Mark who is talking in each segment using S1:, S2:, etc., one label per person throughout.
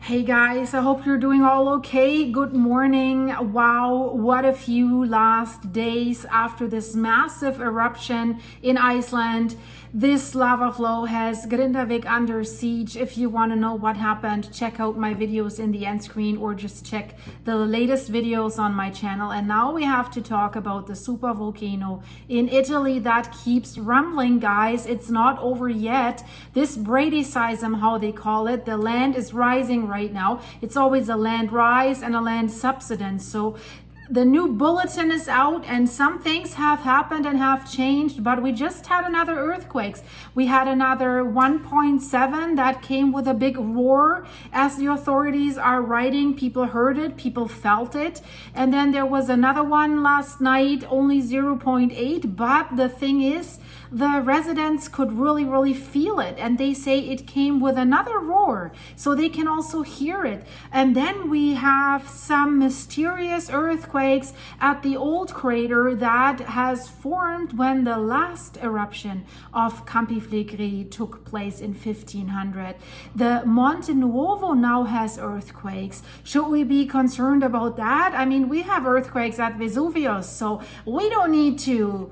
S1: Hey guys, I hope you're doing all okay. Good morning. Wow, what a few last days after this massive eruption in Iceland. This lava flow has Grindavik under siege. If you want to know what happened, check out my videos in the end screen or just check the latest videos on my channel. And now we have to talk about the supervolcano in Italy that keeps rumbling, guys. It's not over yet. This Brady seism, how they call it, the land is rising right now. It's always a land rise and a land subsidence. So the new bulletin is out and some things have happened and have changed, but we just had another earthquakes. We had another 1.7 that came with a big roar. As the authorities are writing, people heard it, people felt it. And then there was another one last night, only 0.8. But the thing is, the residents could really feel it, and they say it came with another roar, so they can also hear it. And then we have some mysterious earthquakes at the old crater that has formed when the last eruption of Campi Flegrei took place in 1500. The Monte Nuovo now has earthquakes. Should we be concerned about that? I mean, we have earthquakes at Vesuvius, so we don't need to.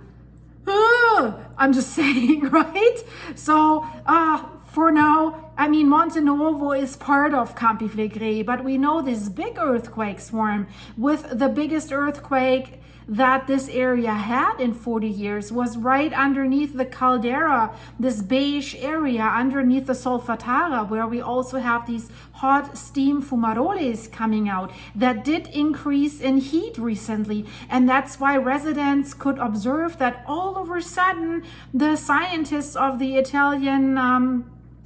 S1: I'm just saying, right? So for now, I mean, Monte Nuovo is part of Campi Flegrei, but we know this big earthquake swarm, with the biggest earthquake that this area had in 40 years was right underneath the caldera, this beige area underneath the Solfatara, where we also have these hot steam fumaroles coming out that did increase in heat recently. And that's why residents could observe that all of a sudden the scientists of the Italian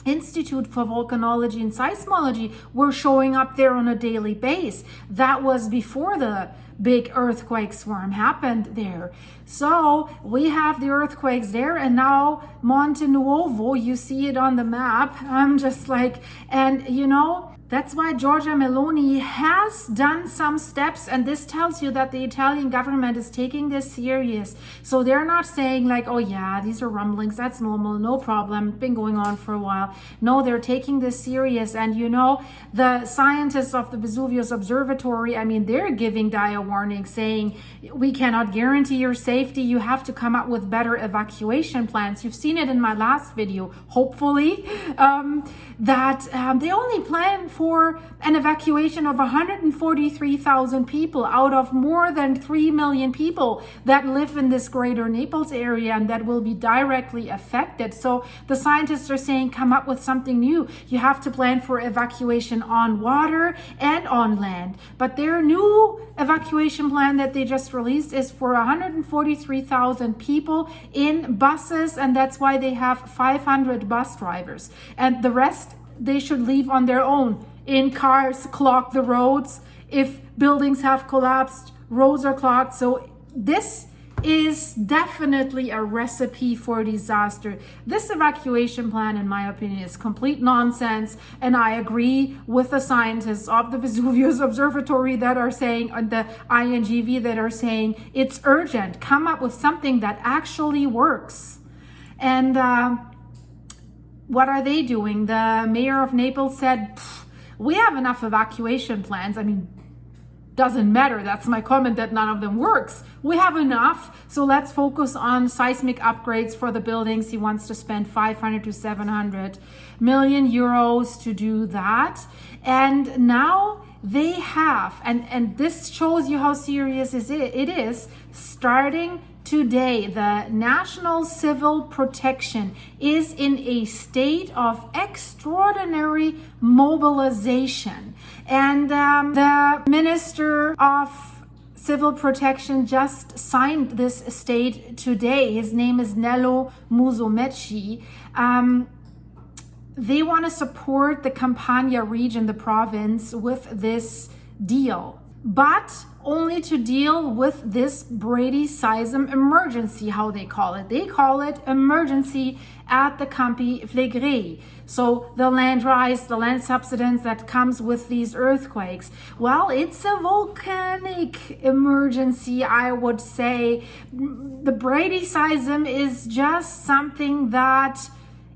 S1: Institute for Volcanology and Seismology were showing up there on a daily basis. That was before the big earthquake swarm happened there. So we have the earthquakes there, and now Monte Nuovo, you see it on the map. I'm just like, and you know, that's why Giorgia Meloni has done some steps, and this tells you that the Italian government is taking this serious. So they're not saying like, oh yeah, these are rumblings, that's normal, no problem, been going on for a while. No, they're taking this serious. And you know, the scientists of the Vesuvius Observatory, I mean, they're giving dire warning, saying we cannot guarantee your safety. You have to come up with better evacuation plans. You've seen it in my last video, hopefully, that they only plan for an evacuation of 143,000 people out of more than 3 million people that live in this greater Naples area and that will be directly affected. So the scientists are saying, come up with something new. You have to plan for evacuation on water and on land. But their new evacuation plan that they just released is for 143,000 people in buses, and that's why they have 500 bus drivers. And the rest, they should leave on their own, in cars, clog the roads. If buildings have collapsed, roads are clogged. So this is definitely a recipe for disaster. This evacuation plan, in my opinion, is complete nonsense, and I agree with the scientists of the Vesuvius Observatory that are saying, and the INGV that are saying, it's urgent. Come up with something that actually works. And what are they doing? The mayor of Naples said, we have enough evacuation plans. I mean, doesn't matter. That's my comment, that none of them works. We have enough. So let's focus on seismic upgrades for the buildings. He wants to spend 500 to 700 million euros to do that. And now they have, and this shows you how serious it is, starting today, the National Civil Protection is in a state of extraordinary mobilization. And the Minister of Civil Protection just signed this state today. His name is Nello Musumeci. They want to support the Campania region, the province, with this deal, but only to deal with this Brady seism emergency, how they call it. They call it emergency at the Campi Flegrei. So the land rise, the land subsidence that comes with these earthquakes. Well, it's a volcanic emergency, I would say. The Brady seism is just something that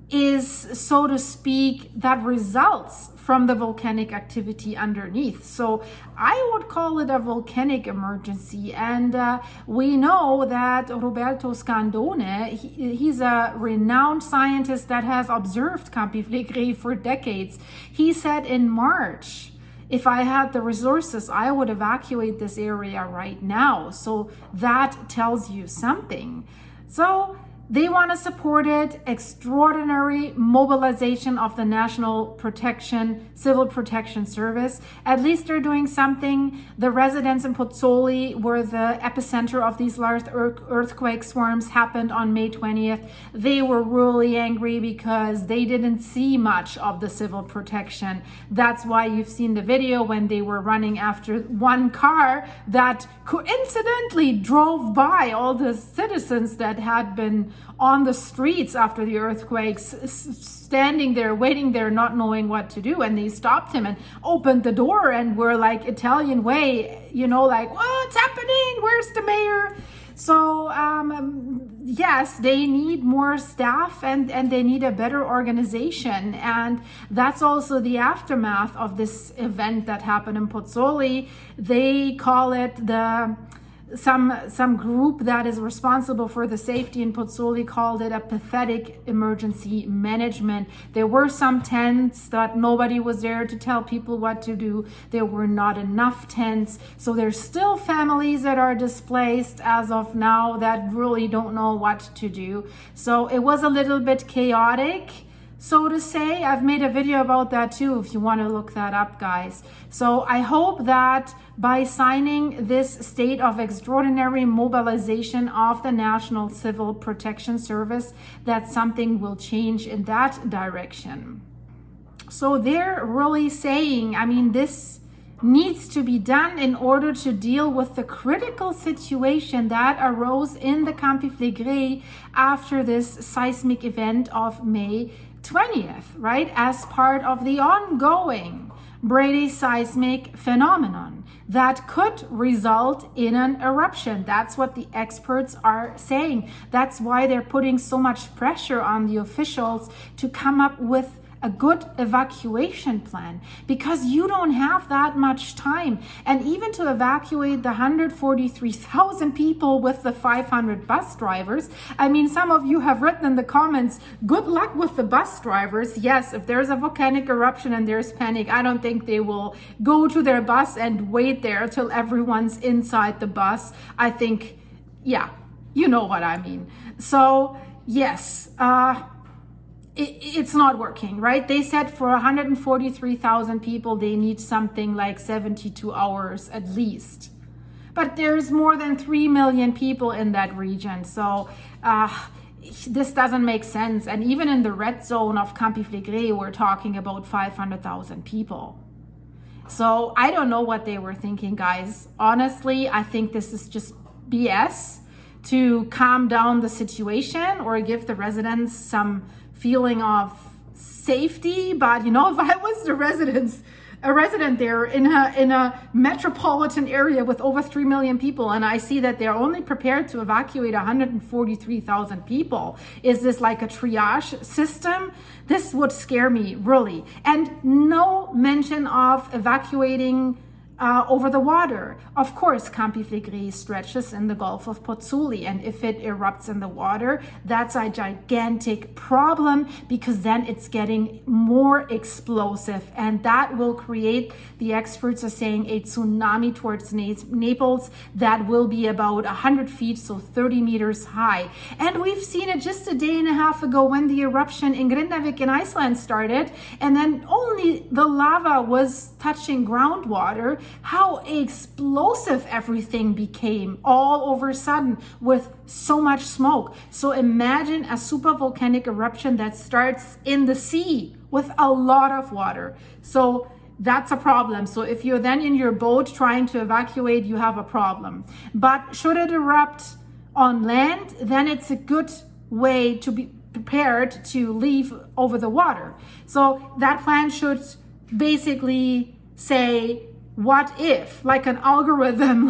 S1: is, so to speak, that results from the volcanic activity underneath. So I would call it a volcanic emergency. And we know that Roberto Scandone, he's a renowned scientist that has observed Campi Flegrei for decades. He said in March, if I had the resources, I would evacuate this area right now. So that tells you something. So they want to support it. Extraordinary mobilization of the National Civil Protection Service. At least they're doing something. The residents in Pozzuoli, where the epicenter of these large earthquake swarms happened on May 20th, they were really angry because they didn't see much of the civil protection. That's why you've seen the video when they were running after one car that coincidentally drove by all the citizens that had been on the streets after the earthquakes, standing there, waiting there, not knowing what to do. And they stopped him and opened the door and were like Italian way, you know, like, what's happening? Where's the mayor? So yes, they need more staff and they need a better organization. And that's also the aftermath of this event that happened in Pozzuoli. They call it some group that is responsible for the safety in Pozzuoli called it a pathetic emergency management. There were some tents that nobody was there to tell people what to do. There were not enough tents. So there's still families that are displaced as of now that really don't know what to do. So it was a little bit chaotic, so to say. I've made a video about that too, if you want to look that up, guys. So I hope that by signing this state of extraordinary mobilization of the National Civil Protection Service, that something will change in that direction. So they're really saying, I mean, this needs to be done in order to deal with the critical situation that arose in the Campi Flegrei after this seismic event of May 20th, right? As part of the ongoing Brady seismic phenomenon that could result in an eruption. That's what the experts are saying. That's why they're putting so much pressure on the officials to come up with a good evacuation plan, because you don't have that much time. And even to evacuate the 143,000 people with the 500 bus drivers, I mean, some of you have written in the comments, good luck with the bus drivers. Yes, if there's a volcanic eruption and there's panic, I don't think they will go to their bus and wait there till everyone's inside the bus. I think, yeah, you know what I mean. So yes, it's not working, right? They said for 143,000 people, they need something like 72 hours at least. But there's more than 3 million people in that region. So this doesn't make sense. And even in the red zone of Campi Flegrei, we're talking about 500,000 people. So I don't know what they were thinking, guys. Honestly, I think this is just BS to calm down the situation or give the residents some feeling of safety. But you know, if I was a resident there in a metropolitan area with over 3 million people, and I see that they're only prepared to evacuate 143,000 people, is this like a triage system? This would scare me, really. And no mention of evacuating over the water. Of course, Campi Flegrei stretches in the Gulf of Pozzuoli, and if it erupts in the water, that's a gigantic problem, because then it's getting more explosive, and that will create, the experts are saying, a tsunami towards Naples that will be about 100 feet, so 30 meters high. And we've seen it just a day and a half ago when the eruption in Grindavik in Iceland started, and then only the lava was touching groundwater, how explosive everything became all over a sudden with so much smoke. So imagine a supervolcanic eruption that starts in the sea with a lot of water. So that's a problem. So if you're then in your boat trying to evacuate, you have a problem. But should it erupt on land, then it's a good way to be prepared to leave over the water. So that plan should basically say, what if, like an algorithm,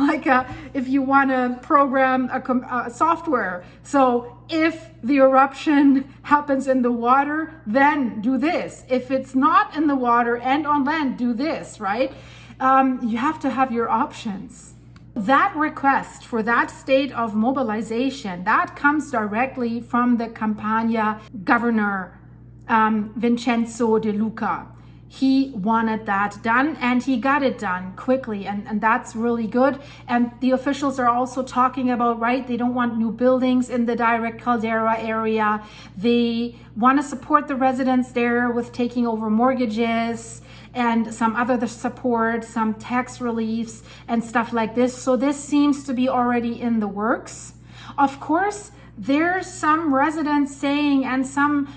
S1: if you want to program a software. So if the eruption happens in the water, then do this. If it's not in the water and on land, do this, right? You have to have your options. That request for that state of mobilization, that comes directly from the Campania governor, Vincenzo De Luca. He wanted that done and he got it done quickly, and that's really good. And the officials are also talking about, right, they don't want new buildings in the direct caldera area. They want to support the residents there with taking over mortgages and some other support, some tax reliefs and stuff like this. So this seems to be already in the works. Of course, there's some residents saying, and some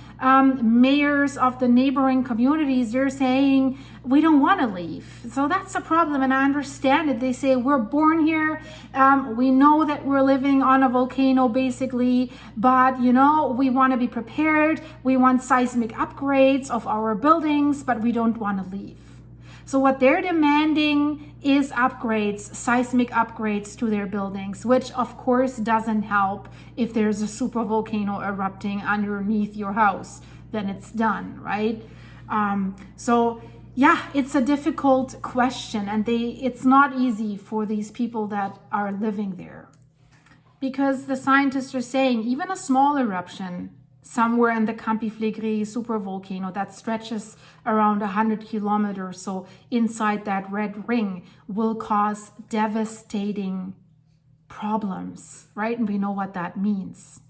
S1: mayors of the neighboring communities, they're saying, we don't want to leave. So that's a problem, and I understand it. They say, we're born here. We know that we're living on a volcano, basically, but, you know, we want to be prepared. We want seismic upgrades of our buildings, but we don't want to leave. So what they're demanding is upgrades, seismic upgrades to their buildings, which of course doesn't help if there's a supervolcano erupting underneath your house. Then it's done, right? So yeah, it's a difficult question, and it's not easy for these people that are living there. Because the scientists are saying even a small eruption somewhere in the Campi Flegrei supervolcano that stretches around 100 kilometers, so inside that red ring, will cause devastating problems, right? And we know what that means.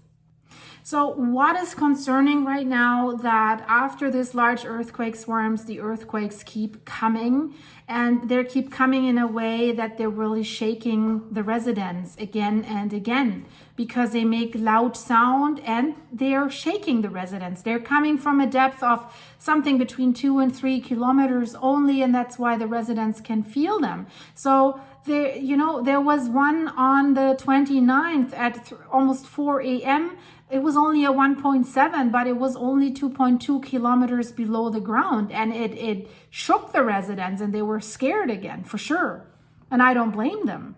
S1: So what is concerning right now, that after this large earthquake swarms, the earthquakes keep coming, and they keep coming in a way that they're really shaking the residents again and again, because they make loud sound and they're shaking the residents. They're coming from a depth of something between 2 and 3 kilometers only, and that's why the residents can feel them. So there was one on the 29th at almost 4 a.m. It was only a 1.7, but it was only 2.2 kilometers below the ground, and it shook the residents, and they were scared again, for sure. And I don't blame them.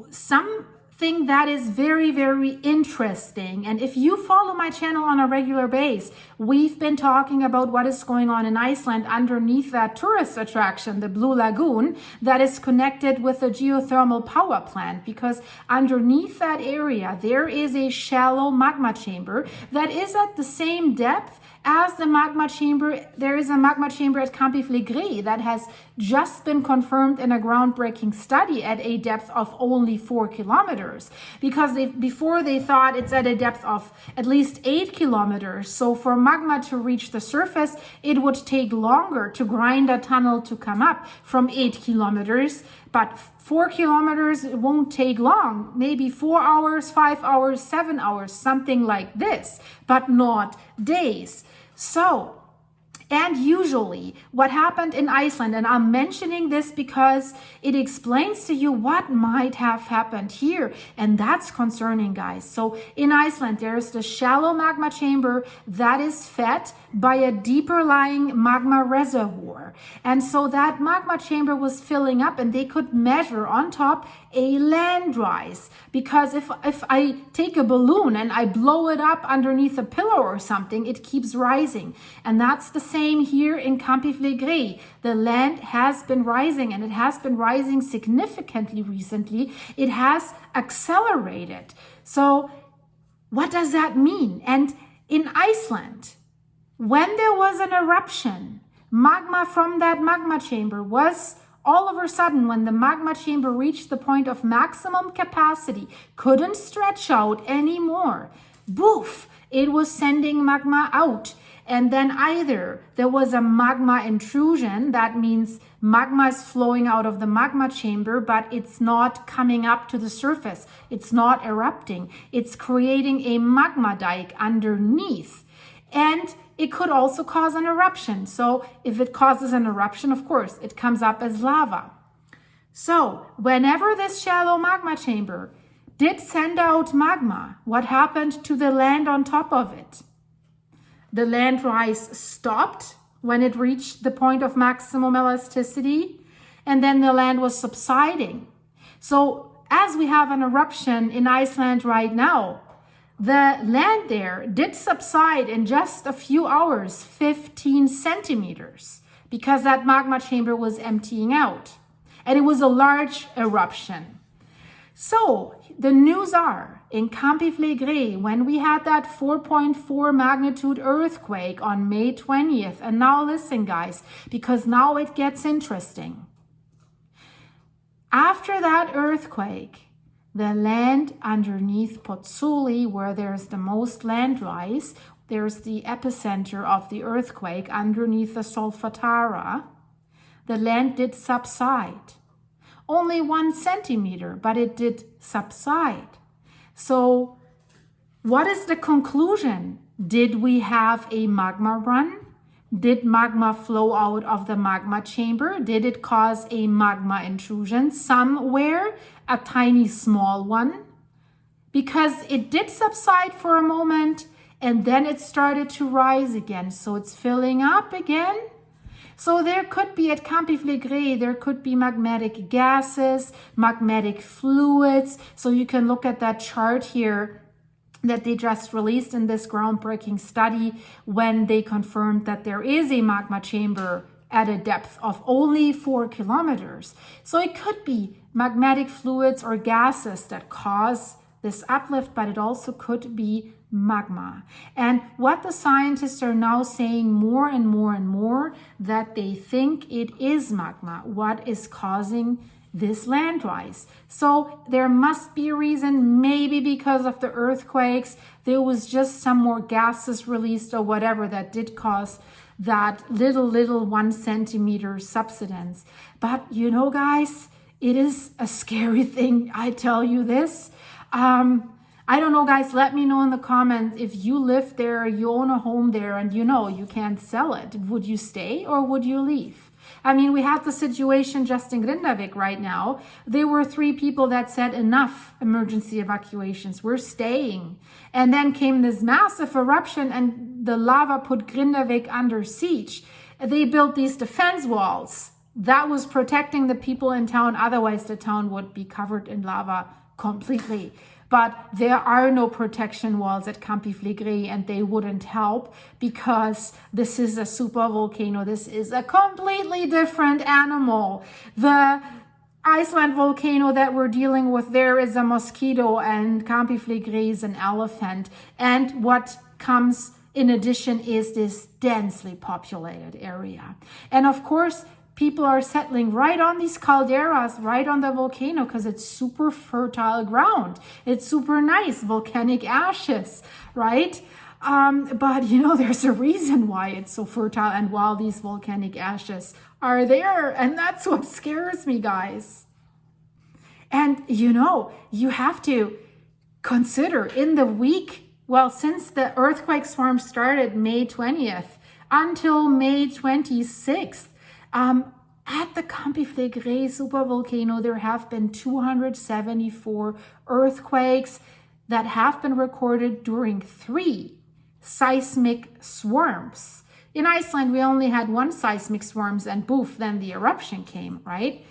S1: Something that is very, very interesting, and if you follow my channel on a regular basis, we've been talking about what is going on in Iceland underneath that tourist attraction, the Blue Lagoon, that is connected with a geothermal power plant, because underneath that area there is a shallow magma chamber that is at the same depth as the magma chamber. There is a magma chamber at Campi Flegrei that has just been confirmed in a groundbreaking study at a depth of only 4 kilometers, because before they thought it's at a depth of at least 8 kilometers. So for magma to reach the surface, it would take longer to grind a tunnel to come up from 8 kilometers. But 4 kilometers, it won't take long, maybe 4 hours, 5 hours, 7 hours, something like this, but not days. So, and usually what happened in Iceland, and I'm mentioning this because it explains to you what might have happened here, and that's concerning, guys. So in Iceland, there's the shallow magma chamber that is fed by a deeper lying magma reservoir. And so that magma chamber was filling up, and they could measure on top a land rise, because if I take a balloon and I blow it up underneath a pillar or something, it keeps rising. And that's the same here in Campi Flegrei. The land has been rising, and it has been rising significantly recently. It has accelerated. So what does that mean? And in Iceland, when there was an eruption, magma from that magma chamber was all of a sudden, when the magma chamber reached the point of maximum capacity, couldn't stretch out anymore, boof, it was sending magma out. And then either there was a magma intrusion, that means magma is flowing out of the magma chamber, but it's not coming up to the surface. It's not erupting. It's creating a magma dike underneath. And it could also cause an eruption. So if it causes an eruption, of course, it comes up as lava. So whenever this shallow magma chamber did send out magma, what happened to the land on top of it? The land rise stopped when it reached the point of maximum elasticity, and then the land was subsiding. So as we have an eruption in Iceland right now, the land there did subside in just a few hours, 15 centimeters, because that magma chamber was emptying out. And it was a large eruption. So the news are, in Campi Flegrei, when we had that 4.4 magnitude earthquake on May 20th, and now listen guys, because now it gets interesting. After that earthquake, the land underneath Pozzuoli, where there's the most land rise, there's the epicenter of the earthquake underneath the Solfatara, the land did subside. Only 1 centimeter, but it did subside. So what is the conclusion? Did we have a magma run? Did magma flow out of the magma chamber? Did it cause a magma intrusion somewhere, a tiny small one? Because it did subside for a moment and then it started to rise again. So it's filling up again. So there could be at Campi Flegrei, there could be magmatic gases, magmatic fluids. So you can look at that chart here that they just released in this groundbreaking study when they confirmed that there is a magma chamber at a depth of only 4 kilometers. So it could be magmatic fluids or gases that cause this uplift, but it also could be magma. And what the scientists are now saying more and more and more, that they think it is magma what is causing this land rise. So there must be a reason, maybe because of the earthquakes, there was just some more gases released or whatever that did cause that little 1 centimeter subsidence. But you know, guys, it is a scary thing. I tell you this. I don't know, guys, let me know in the comments if you live there, you own a home there, and you know you can't sell it. Would you stay or would you leave? I mean, we had the situation just in Grindavik right now. There were 3 people that said enough emergency evacuations. We're staying. And then came this massive eruption and the lava put Grindavik under siege. They built these defense walls. That was protecting the people in town. Otherwise, the town would be covered in lava completely. But there are no protection walls at Campi Flegrei and they wouldn't help because this is a supervolcano. This is a completely different animal. The Iceland volcano that we're dealing with there is a mosquito and Campi Flegrei is an elephant. And what comes in addition is this densely populated area. And of course, people are settling right on these calderas, right on the volcano, because it's super fertile ground. It's super nice, volcanic ashes, right? But you know, there's a reason why it's so fertile and while these volcanic ashes are there. And that's what scares me, guys. And you know, you have to consider in the week, well, since the earthquake swarm started May 20th until May 26th, at the Campi Flegrei supervolcano, there have been 274 earthquakes that have been recorded during 3 seismic swarms. In Iceland, we only had 1 seismic swarm and poof, then the eruption came, right?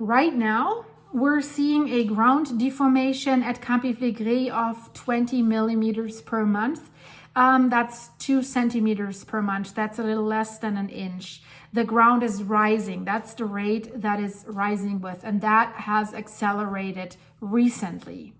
S1: Right now, we're seeing a ground deformation at Campi Flegrei of 20 millimeters per month. That's 2 centimeters per month. That's a little less than an inch. The ground is rising. That's the rate that is rising with, and that has accelerated recently.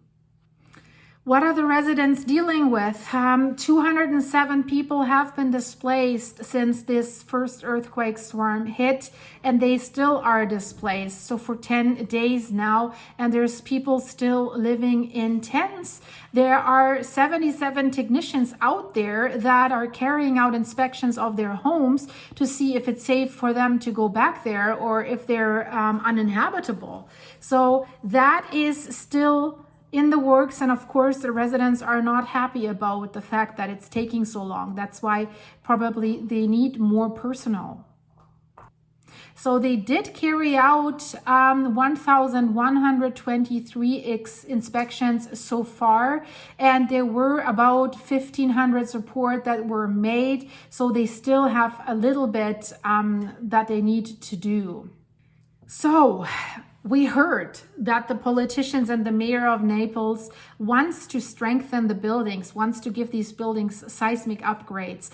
S1: What are the residents dealing with? 207 people have been displaced since this first earthquake swarm hit, and they still are displaced. So for 10 days now, and there's people still living in tents. There are 77 technicians out there that are carrying out inspections of their homes to see if it's safe for them to go back there or if they're uninhabitable. So that is still in the works, and of course the residents are not happy about the fact that it's taking so long. That's why probably they need more personnel. So they did carry out 1,123 inspections so far, and there were about 1,500 reports that were made. So they still have a little bit that they need to do. So we heard that the politicians and the mayor of Naples wants to strengthen the buildings, wants to give these buildings seismic upgrades.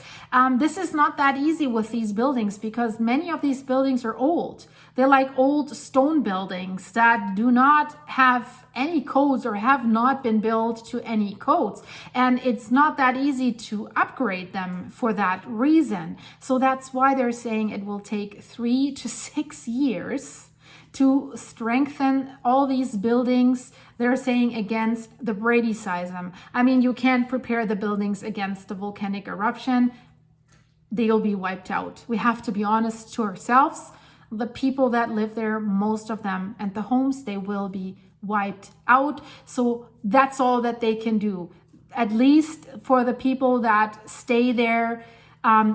S1: This is not that easy with these buildings because many of these buildings are old. They're like old stone buildings that do not have any codes or have not been built to any codes. And it's not that easy to upgrade them for that reason. So that's why they're saying it will take 3 to 6 years to strengthen all these buildings. They're saying against the Brady seism. I mean, you can't prepare the buildings against the volcanic eruption. They'll be wiped out. We have to be honest to ourselves. The people that live there, most of them, and the homes, they will be wiped out. So that's all that they can do. At least for the people that stay there,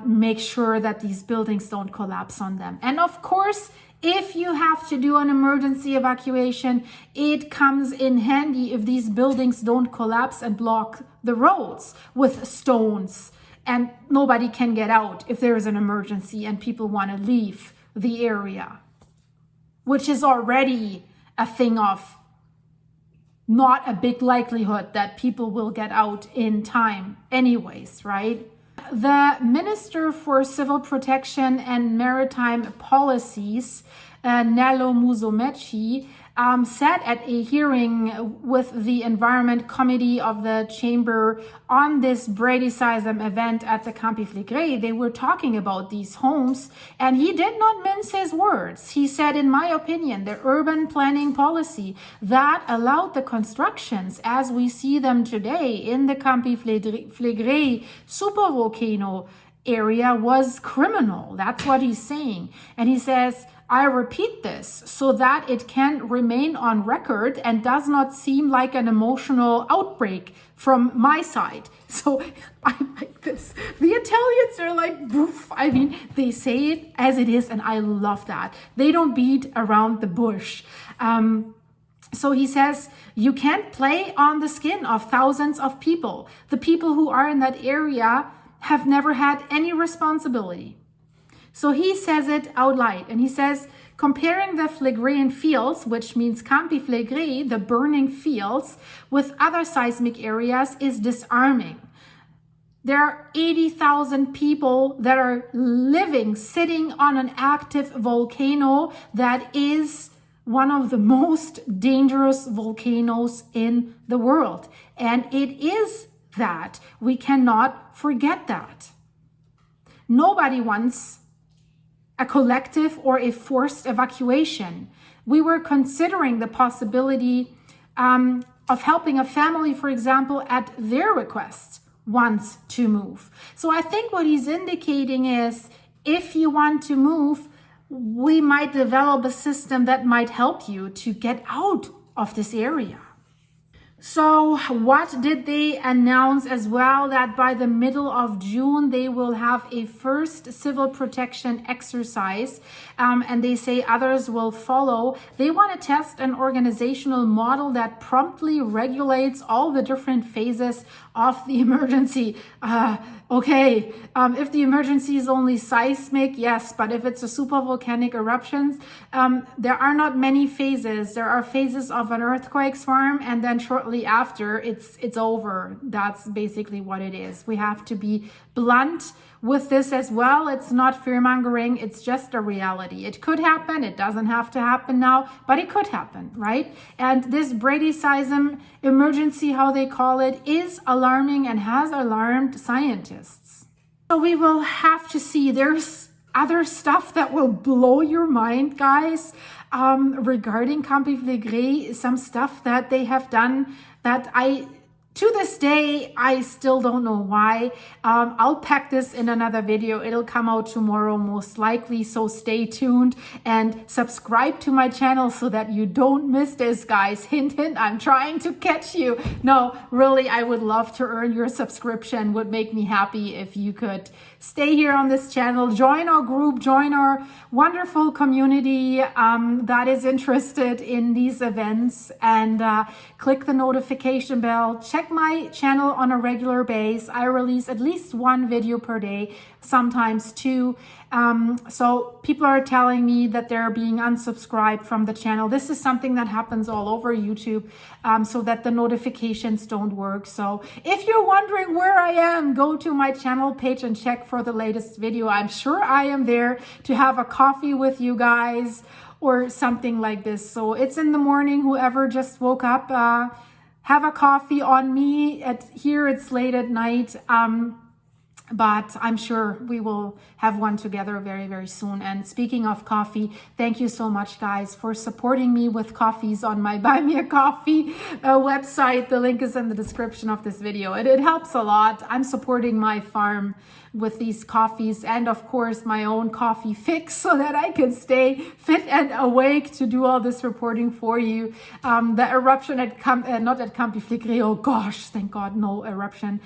S1: make sure that these buildings don't collapse on them. And of course, if you have to do an emergency evacuation, it comes in handy if these buildings don't collapse and block the roads with stones and nobody can get out if there is an emergency and people want to leave the area, which is already a thing of not a big likelihood that people will get out in time anyways, right? The Minister for Civil Protection and Maritime Policies, Nello Musumeci, said at a hearing with the Environment Committee of the Chamber on this Brady seism event at the Campi Flegrei. They were talking about these homes, and he did not mince his words. He said, in my opinion, the urban planning policy that allowed the constructions as we see them today in the Campi Flegrei supervolcano area was criminal. That's what he's saying. And he says, I repeat this so that it can remain on record and does not seem like an emotional outbreak from my side. So I like this. The Italians are like, boof. I mean, they say it as it is, and I love that. They don't beat around the bush. So he says, you can't play on the skin of thousands of people. The people who are in that area have never had any responsibility. So he says it out loud, and he says, comparing the Phlegraean fields, which means Campi Flegrei, the burning fields, with other seismic areas is disarming. There are 80,000 people that are sitting on an active volcano that is one of the most dangerous volcanoes in the world. And it is that. We cannot forget that. Nobody wants a collective or a forced evacuation. We were considering the possibility of helping a family, for example, at their request wants to move. So I think what he's indicating is if you want to move, we might develop a system that might help you to get out of this area. So what did they announce as well? That by the middle of June, they will have a first civil protection exercise, and they say others will follow. They want to test an organizational model that promptly regulates all the different phases of the emergency. If the emergency is only seismic, yes, but if it's a supervolcanic eruptions, there are not many phases. There are phases of an earthquake swarm, and then shortly after it's over. That's basically what it is. We have to be blunt with this as well. It's not fear-mongering, it's just a reality. It could happen, it doesn't have to happen now, but it could happen, right? And this Brady seism emergency, how they call it, is alarming and has alarmed scientists. So we will have to see. There's other stuff that will blow your mind, guys, regarding Campi Flegrei, some stuff that they have done that to this day, I still don't know why. I'll pack this in another video. It'll come out tomorrow, most likely. So stay tuned and subscribe to my channel so that you don't miss this, guys. Hint, hint, I'm trying to catch you. No, really, I would love to earn your subscription. Would make me happy if you could stay here on this channel, join our group, join our wonderful community that is interested in these events, and click the notification bell, check check my channel on a regular basis. I release at least one video per day, sometimes two. So people are telling me that they're being unsubscribed from the channel. This is something that happens all over YouTube, so that the notifications don't work. So if you're wondering where I am, go to my channel page and check for the latest video. I'm sure I am there to have a coffee with you guys or something like this. So it's in the morning, whoever just woke up, have a coffee on me. Here it's late at night. But I'm sure we will have one together very, very soon. And speaking of coffee, thank you so much, guys, for supporting me with coffees on my Buy Me a Coffee website. The link is in the description of this video. It helps a lot. I'm supporting my farm with these coffees and, of course, my own coffee fix so that I can stay fit and awake to do all this reporting for you. The eruption at not at Campi Flegrei, oh gosh, thank God, no eruption,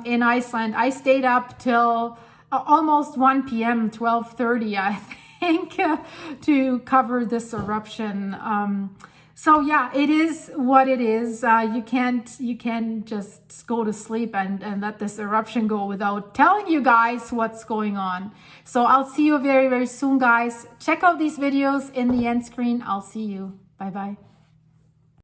S1: in Iceland. I stayed up till almost 1 p.m., 12:30, I think, to cover this eruption. So yeah, it is what it is. You can't just go to sleep and let this eruption go without telling you guys what's going on. So I'll see you very, very soon, guys. Check out these videos in the end screen. I'll see you. Bye-bye.